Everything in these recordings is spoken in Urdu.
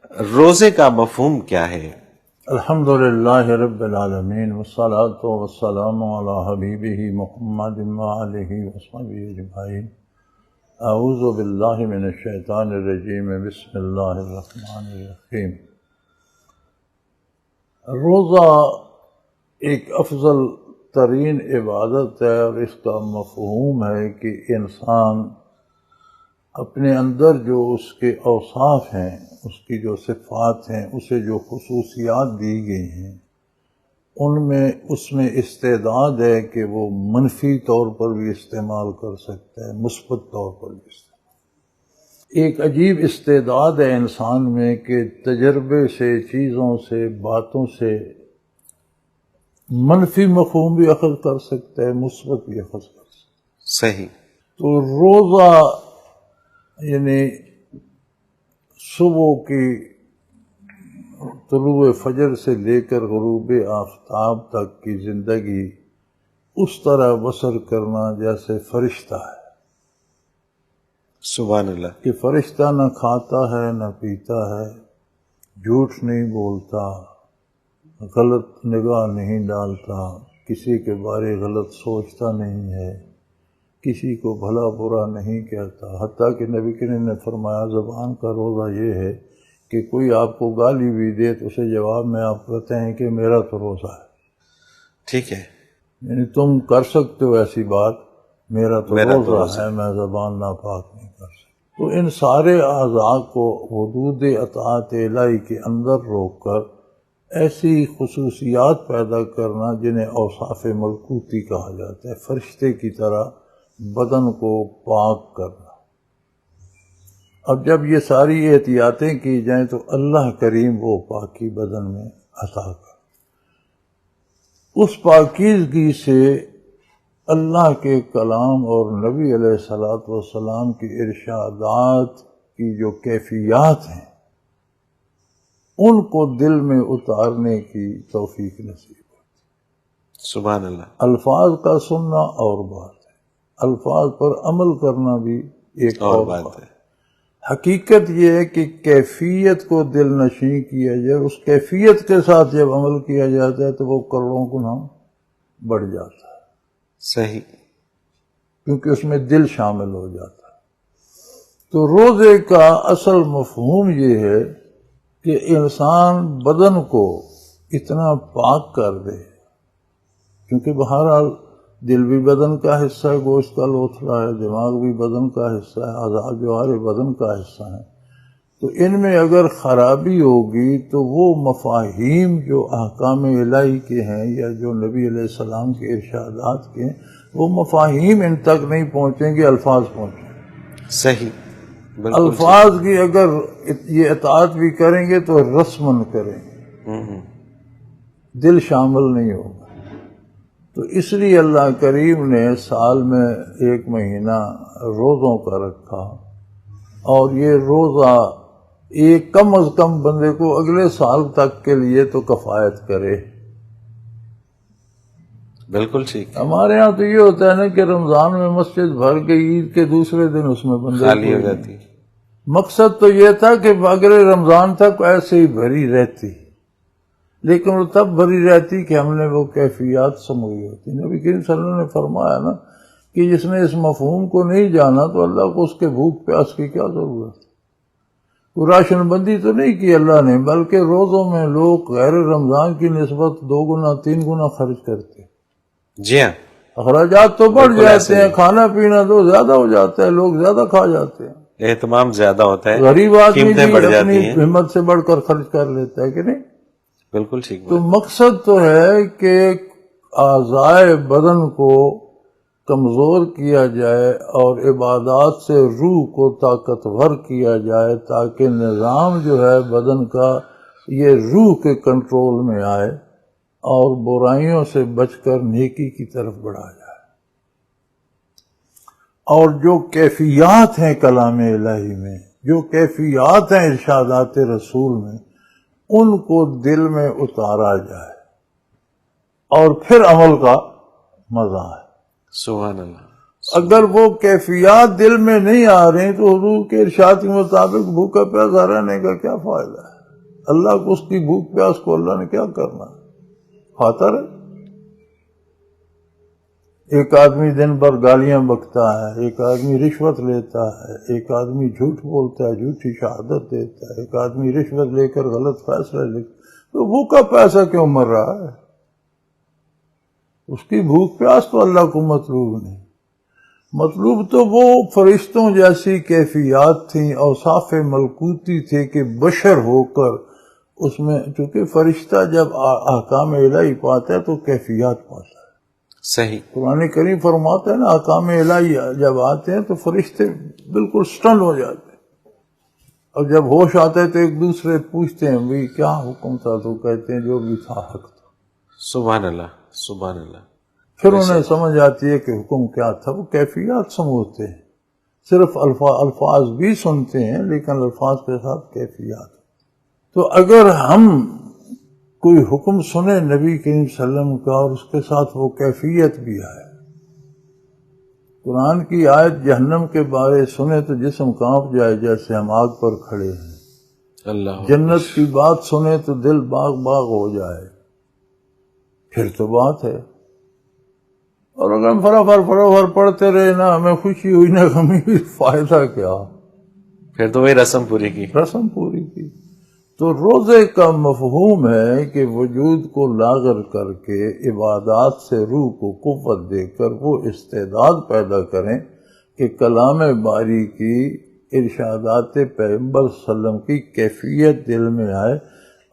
روزے کا مفہوم کیا ہے؟ الحمدللہ رب العالمین والصلاة والسلام علی حبیبہ محمد وآلہ وصحبہ اجمعین۔ اعوذ باللہ من الشیطان الرجیم، بسم اللہ الرحمن الرحیم۔ روزہ ایک افضل ترین عبادت ہے، اور اس کا مفہوم ہے کہ انسان اپنے اندر جو اس کے اوصاف ہیں، اس کی جو صفات ہیں، اسے جو خصوصیات دی گئی ہیں، اس میں استعداد ہے کہ وہ منفی طور پر بھی استعمال کر سکتا ہے، مثبت طور پر بھی استعمال۔ ایک عجیب استعداد ہے انسان میں کہ تجربے سے، چیزوں سے، باتوں سے منفی مفہوم بھی اخذ کر سکتا ہے، مثبت بھی اخذ کر سکتا ہے۔ صحیح۔ تو روزہ یعنی صبح کی طلوع فجر سے لے کر غروب آفتاب تک کی زندگی اس طرح بسر کرنا جیسے فرشتہ ہے۔ سبحان اللہ۔ کہ فرشتہ نہ کھاتا ہے نہ پیتا ہے، جھوٹ نہیں بولتا، غلط نگاہ نہیں ڈالتا، کسی کے بارے غلط سوچتا نہیں ہے، کسی کو بھلا برا نہیں کہتا۔ حتیٰ کہ نبی کریم نے فرمایا زبان کا روزہ یہ ہے کہ کوئی آپ کو گالی بھی دے تو اسے جواب میں آپ کہتے ہیں کہ میرا تو روزہ ہے۔ ٹھیک ہے، یعنی تم کر سکتے ہو ایسی بات، میرا تو روزہ ہے، میں زبان ناپاک نہیں کر سکتا۔ تو ان سارے اعضاء کو حدود اطاعت الہی کے اندر روک کر ایسی خصوصیات پیدا کرنا جنہیں اوصاف ملکوتی کہا جاتا ہے، فرشتے کی طرح بدن کو پاک کرنا۔ اب جب یہ ساری احتیاطیں کی جائیں تو اللہ کریم وہ پاکی بدن میں عطا کر۔ اس پاکیزگی سے اللہ کے کلام اور نبی علیہ الصلوۃ والسلام کی ارشادات کی جو کیفیات ہیں ان کو دل میں اتارنے کی توفیق نصیب ہوتی۔ سبحان اللہ۔ الفاظ کا سننا اور بات ہے، الفاظ پر عمل کرنا بھی ایک اور بات ہے۔ حقیقت یہ ہے کہ کیفیت کو دل نشیں کیا جائے، اس کیفیت کے ساتھ جب عمل کیا جاتا ہے تو وہ کروڑوں گنا بڑھ جاتا ہے۔ صحیح۔ کیونکہ اس میں دل شامل ہو جاتا ہے۔ تو روزے کا اصل مفہوم یہ ہے کہ انسان بدن کو اتنا پاک کر دے، کیونکہ بہرحال دل بھی بدن کا حصہ ہے، گوشت کا لوتھڑا ہے، دماغ بھی بدن کا حصہ ہے، اعضاء جوہر بدن کا حصہ ہیں۔ تو ان میں اگر خرابی ہوگی تو وہ مفاہیم جو احکام الہی کے ہیں یا جو نبی علیہ السلام کے ارشادات کے ہیں، وہ مفاہیم ان تک نہیں پہنچیں گے، الفاظ پہنچیں گے۔ صحیح، الفاظ کی اگر یہ اطاعت بھی کریں گے تو رسمن کریں گے، دل شامل نہیں ہوگا۔ تو اس لیے اللہ کریم نے سال میں ایک مہینہ روزوں کا رکھا، اور یہ روزہ ایک کم از کم بندے کو اگلے سال تک کے لیے تو کفایت کرے۔ بالکل ٹھیک۔ ہمارے ہاں تو یہ ہوتا ہے نا کہ رمضان میں مسجد بھر کے عید کے دوسرے دن اس میں بندے خالی ہو جاتی۔ مقصد تو یہ تھا کہ اگلے رمضان تک ایسے ہی بھری رہتی، لیکن وہ تب بھری رہتی کہ ہم نے وہ کیفیات سمجھی ہوتی۔ نبی کریم صلی اللہ علیہ وسلم نے فرمایا نا کہ جس نے اس مفہوم کو نہیں جانا تو اللہ کو اس کے بھوک پیاس کی کیا ضرورت ہے۔ کوئی راشن بندی تو نہیں کی اللہ نے، بلکہ روزوں میں لوگ غیر رمضان کی نسبت 2 گنا 3 گنا خرچ کرتے۔ جی ہاں، اخراجات تو بڑھ جاتے ہیں، کھانا پینا تو زیادہ ہو جاتا ہے، لوگ زیادہ کھا جاتے ہیں، اہتمام زیادہ ہوتا ہے، غریب آدمی بھی اپنی ہیں۔ ہمت سے بڑھ کر خرچ کر لیتا ہے کہ نہیں۔ بالکل ٹھیک۔ تو مقصد تو ہے کہ اعضائے بدن کو کمزور کیا جائے اور عبادات سے روح کو طاقتور کیا جائے، تاکہ نظام جو ہے بدن کا یہ روح کے کنٹرول میں آئے اور برائیوں سے بچ کر نیکی کی طرف بڑھا جائے۔ اور جو کیفیات ہیں کلام الہی میں، جو کیفیات ہیں ارشادات رسول میں، ان کو دل میں اتارا جائے، اور پھر عمل کا مزہ ہے۔ سبحان اللہ، اگر وہ کیفیات دل میں نہیں آ رہی تو حضور کے ارشاد کے مطابق بھوکا پیاسا رہنے کا کیا فائدہ ہے؟ اللہ کو اس کی بھوک پیاس کو اللہ نے کیا کرنا ہے؟ کھاتا رہے. ایک آدمی دن بھر گالیاں بکتا ہے، ایک آدمی رشوت لیتا ہے، ایک آدمی جھوٹ بولتا ہے، جھوٹی شہادت دیتا ہے، ایک آدمی رشوت لے کر غلط فیصلہ لیتا ہے، تو بھوکا پیاسا کیوں مر رہا ہے؟ اس کی بھوک پیاس تو اللہ کو مطلوب نہیں. مطلوب تو وہ فرشتوں جیسی کیفیات تھیں، اوصاف ملکوتی تھے کہ بشر ہو کر اس میں، چونکہ فرشتہ جب احکام الہی پاتا ہے تو کیفیات پاتا ہے. صحیح. قرآن کریم فرماتا ہے نا، احکام الہی جب آتے ہیں تو فرشتے بالکل سٹن ہو جاتے ہیں، اور جب ہوش آتا ہے تو ایک دوسرے پوچھتے ہیں بھئی کیا حکم تھا؟ تو کہتے ہیں جو بھی تھا حق تھا. سبحان اللہ، سبحان اللہ. پھر انہیں سمجھ آتی ہے کہ حکم کیا تھا. وہ کیفیات سمجھتے ہیں، صرف الفاظ بھی سنتے ہیں لیکن الفاظ کے ساتھ کیفیات. تو اگر ہم کوئی حکم سنے نبی کریم صلی اللہ علیہ وسلم کا اور اس کے ساتھ وہ کیفیت بھی آئے، قرآن کی آیت جہنم کے بارے سنے تو جسم کانپ جائے جیسے ہم آگ پر کھڑے ہیں. اللہ. جنت کی بات سنے تو دل باغ باغ ہو جائے، پھر تو بات ہے. اور اگر ہم فرافر پڑھتے رہے، نہ ہمیں خوشی ہوئی نہ غمی ہوئی، فائدہ کیا؟ پھر تو وہی رسم پوری کی. رسم پوری کی. تو روزے کا مفہوم ہے کہ وجود کو لاغر کر کے عبادات سے روح کو قوت دے کر وہ استعداد پیدا کریں کہ کلام باری کی، ارشادات پیغمبر صلی اللہ علیہ وسلم کی کیفیت دل میں آئے،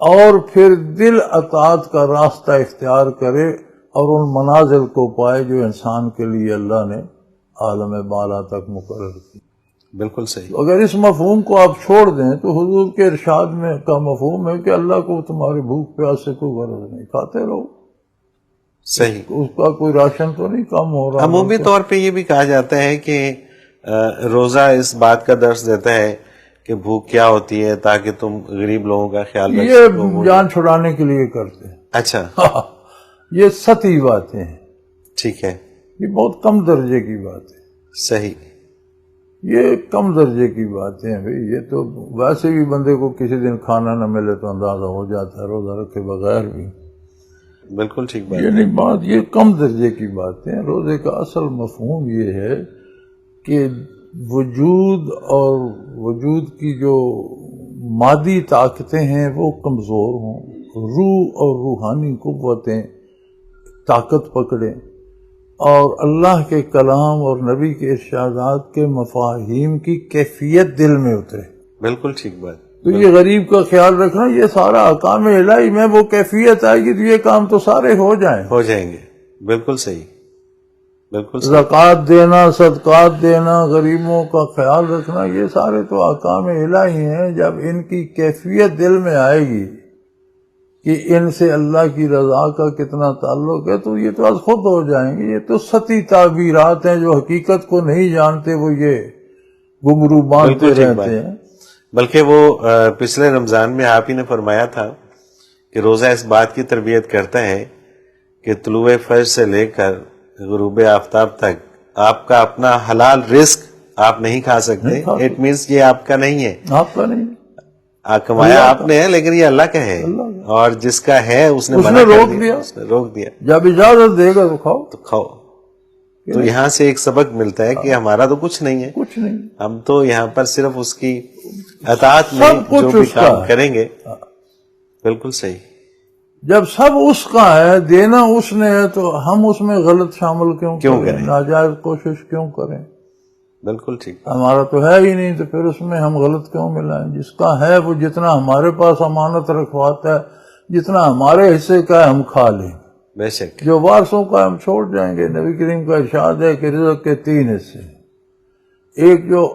اور پھر دل اطاعت کا راستہ اختیار کرے اور ان منازل کو پائے جو انسان کے لیے اللہ نے عالم بالا تک مقرر کی. بالکل صحیح. اگر اس مفہوم کو آپ چھوڑ دیں تو حضور کے ارشاد میں کا مفہوم ہے کہ اللہ کو تمہاری بھوک پیاس سے کوئی غرض نہیں، کھاتے رہو. صحیح. اس کا کوئی راشن تو نہیں کم ہو رہا. عمومی طور پہ یہ بھی کہا جاتا ہے کہ روزہ اس بات کا درس دیتا ہے کہ بھوک کیا ہوتی ہے تاکہ تم غریب لوگوں کا خیال رکھ سکو. یہ جان چھڑانے کے لیے کرتے ہیں. اچھا. یہ سطحی باتیں ہیں، ٹھیک ہے. یہ بہت کم درجے کی بات ہے. صحیح. یہ کم درجے کی باتیں ہیں بھئی. یہ تو ویسے بھی بندے کو کسی دن کھانا نہ ملے تو اندازہ ہو جاتا ہے روزہ رکھے بغیر بھی. بالکل ٹھیک بات. یہ نہیں بات، یہ کم درجے کی باتیں ہیں. روزے کا اصل مفہوم یہ ہے کہ وجود اور وجود کی جو مادی طاقتیں ہیں وہ کمزور ہوں، روح اور روحانی قوتیں طاقت پکڑیں، اور اللہ کے کلام اور نبی کے ارشادات کے مفاہیم کی کیفیت دل میں اترے. بالکل ٹھیک بات. تو یہ غریب کا خیال رکھنا، یہ سارا احکام الہی میں وہ کیفیت آئے گی تو یہ کام تو سارے ہو جائیں گے. بالکل صحیح. بالکل صحیح. زکوٰۃ دینا، صدقات دینا، غریبوں کا خیال رکھنا، یہ سارے تو احکام الہی ہیں. جب ان کی کیفیت دل میں آئے گی کہ ان سے اللہ کی رضا کا کتنا تعلق ہے تو یہ تو از خود ہو جائیں گے. یہ تو سطحی تعبیرات ہیں، جو حقیقت کو نہیں جانتے وہ یہ گنگرو باندھتے رہتے ہیں. بلکہ وہ پچھلے رمضان میں آپ ہی نے فرمایا تھا کہ روزہ اس بات کی تربیت کرتا ہے کہ طلوع فجر سے لے کر غروب آفتاب تک آپ کا اپنا حلال رزق آپ نہیں کھا سکتے. اٹ مینس یہ آپ کا نہیں ہے، آپ کا نہیں، کمایا آپ نے ہے لیکن یہ اللہ کا ہے، اور جس کا ہے اس نے روک دیا. جب اجازت دے گا تو کھاؤ. تو یہاں سے ایک سبق ملتا ہے کہ ہمارا تو کچھ نہیں ہے، کچھ نہیں، ہم تو یہاں پر صرف اس کی اطاعت میں جو بھی کام کریں گے. بالکل صحیح. جب سب اس کا ہے، دینا اس نے ہے، تو ہم اس میں غلط شامل کیوں کریں، ناجائز کوشش کیوں کریں؟ بالکل ٹھیک. ہمارا تو ہے ہی نہیں تو پھر اس میں ہم غلط کیوں ملائیں؟ جس کا ہے وہ جتنا ہمارے پاس امانت رکھواتا ہے، جتنا ہمارے حصے کا ہے ہم کھا لیں. بے شک. جو وارثوں کا ہم چھوڑ جائیں گے. نبی کریم کا ارشاد ہے کہ رزق کے 3 حصے، ایک جو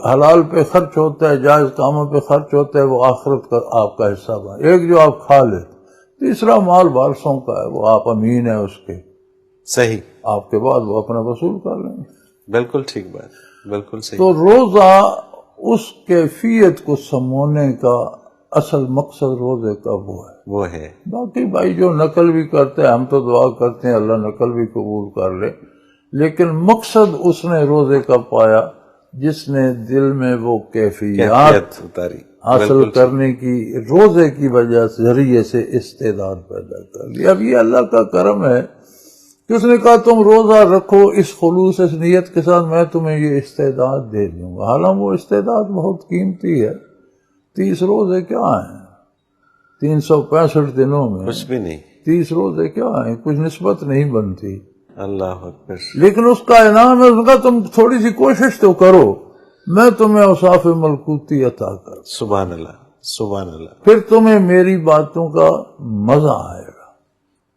حلال پہ خرچ ہوتا ہے، جائز کاموں پہ خرچ ہوتا ہے، وہ آخرت کا آپ کا حصہ بنا. ایک جو آپ کھا لیں. تیسرا مال وارثوں کا ہے، وہ آپ امین ہے اس کے. صحیح. آپ کے بعد وہ اپنا وصول کر لیں گے. بالکل ٹھیک بات. بالکل صحیح. تو روزہ اس کیفیت کو سمونے کا اصل مقصد روزے کا وہ ہے. باقی بھائی جو نقل بھی کرتے ہیں، ہم تو دعا کرتے ہیں اللہ نقل بھی قبول کر لے، لیکن مقصد اس نے روزے کا پایا جس نے دل میں وہ کیفیات کیفیت اتاری. حاصل کرنے کی روزے کی وجہ سے ذریعے سے استعداد پیدا کر لی. اب یہ اللہ کا کرم ہے کہ اس نے کہا تم روزہ رکھو اس خلوص اس نیت کے ساتھ میں تمہیں یہ استعداد دے دوں گا. حالانکہ وہ استعداد بہت قیمتی ہے. 30 روزے کیا ہیں 365 دنوں میں؟ کچھ بھی نہیں. 30 روزے کیا ہیں؟ کچھ نسبت نہیں بنتی. اللہ اکبر. لیکن اس کا انعام ہے. اس نے کہا تم تھوڑی سی کوشش تو کرو میں تمہیں اوصاف ملکوتی عطا کر. سبحان اللہ سبحان اللہ. پھر تمہیں میری باتوں کا مزہ آئے گا.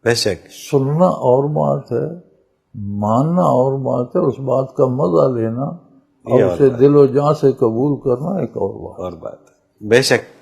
بے شک. سننا اور بات ہے ماننا اور بات ہے. اس بات کا مزہ لینا اور اسے دل و جان سے قبول کرنا ایک اور بات. بے شک